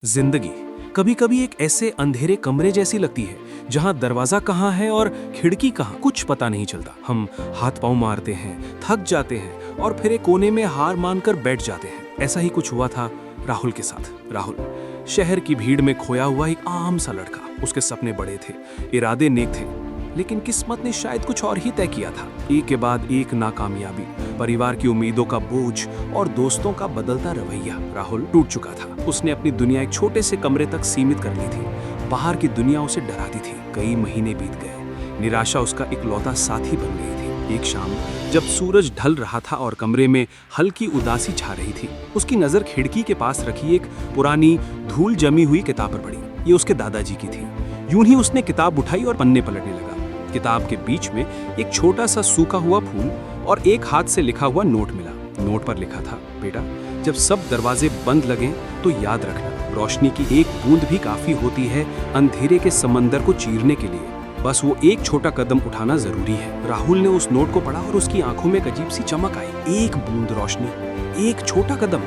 जिंदगी कभी कभी एक ऐसे अंधेरे कमरे जैसी लगती है जहां दरवाजा कहाँ है और खिड़की कहाँ, कुछ पता नहीं चलता। हम हाथ पांव मारते हैं, थक जाते हैं और फिर एक कोने में हार मानकर बैठ जाते हैं। ऐसा ही कुछ हुआ था राहुल के साथ। राहुल शहर की भीड़ में खोया हुआ एक आम सा लड़का। उसके सपने बड़े थे, इरादे नेक थे, लेकिन किस्मत ने शायद कुछ और ही तय किया था। एक के बाद एक नाकामयाबी, परिवार की उम्मीदों का बोझ और दोस्तों का बदलता रवैया। राहुल टूट चुका था। उसने अपनी दुनिया एक छोटे से कमरे तक सीमित कर ली थी। बाहर की दुनिया उसे डराती थी। कई महीने बीत गए। निराशा उसका इकलौता साथी बन गई थी। एक शाम जब सूरज ढल रहा था और कमरे में हल्की उदासी छा रही थी, उसकी नजर खिड़की के पास रखी एक पुरानी धूल जमी हुई किताब पर पड़ी। ये उसके दादाजी की थी। यूं ही उसने किताब उठाई और पन्ने पलटने लगा। किताब के बीच में एक छोटा सा सूखा हुआ फूल और एक हाथ से लिखा हुआ नोट मिला। नोट पर लिखा था, बेटा, जब सब दरवाजे बंद लगें तो याद रखना, रोशनी की एक बूंद भी काफी होती है अंधेरे के समंदर को चीरने के लिए। बस वो एक छोटा कदम उठाना जरूरी है। राहुल ने उस नोट को पढ़ा और उसकी आंखों में एक अजीब सी चमक आई। एक बूंद रोशनी, एक छोटा कदम।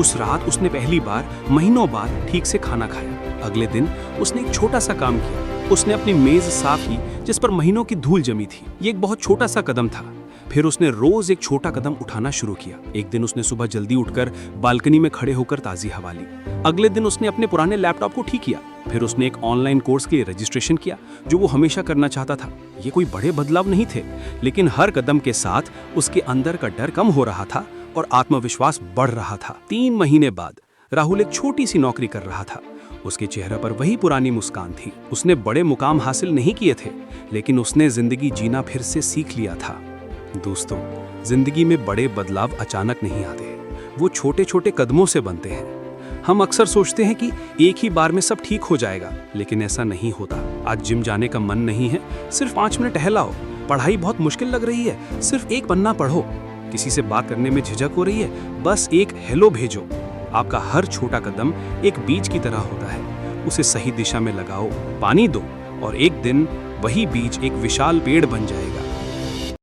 उस रात उसने पहली बार महीनों बाद ठीक से खाना खाया। अगले दिन उसने एक छोटा सा काम किया। उसने अपनी मेज साफ की जिस पर महीनों की धूल जमी थी। ये एक बहुत छोटा सा कदम था। फिर उसने रोज एक छोटा कदम उठाना शुरू किया। एक दिन उसने सुबह जल्दी उठकर बालकनी में खड़े होकर ताजी हवा ली। अगले दिन उसने अपने पुराने लैपटॉप को ठीक किया। फिर उसने एक ऑनलाइन कोर्स के लिए रजिस्ट्रेशन किया जो वो हमेशा करना चाहता था। ये कोई बड़े बदलाव नहीं थे, लेकिन हर कदम के साथ उसके अंदर का डर कम हो रहा था और आत्मविश्वास बढ़ रहा था। 3 महीने बाद राहुल एक छोटी सी नौकरी कर रहा था। उसके चेहरे पर वही पुरानी मुस्कान थी। उसने बड़े मुकाम हासिल नहीं किए थे, लेकिन उसने जिंदगी जीना फिर से सीख लिया था। दोस्तों, जिंदगी में बड़े बदलाव अचानक नहीं आते, वो छोटे छोटे कदमों से बनते हैं। हम अक्सर सोचते हैं कि एक ही बार में सब ठीक हो जाएगा, लेकिन ऐसा नहीं होता। आज जिम जाने का मन नहीं है, सिर्फ 5 मिनट टहलाओ। पढ़ाई बहुत मुश्किल लग रही है, सिर्फ एक पन्ना पढ़ो। किसी से बात करने में झिझक हो रही है, बस एक हेलो भेजो। आपका हर छोटा कदम एक बीज की तरह होता है। उसे सही दिशा में लगाओ, पानी दो और एक दिन वही बीज एक विशाल पेड़ बन जाएगा।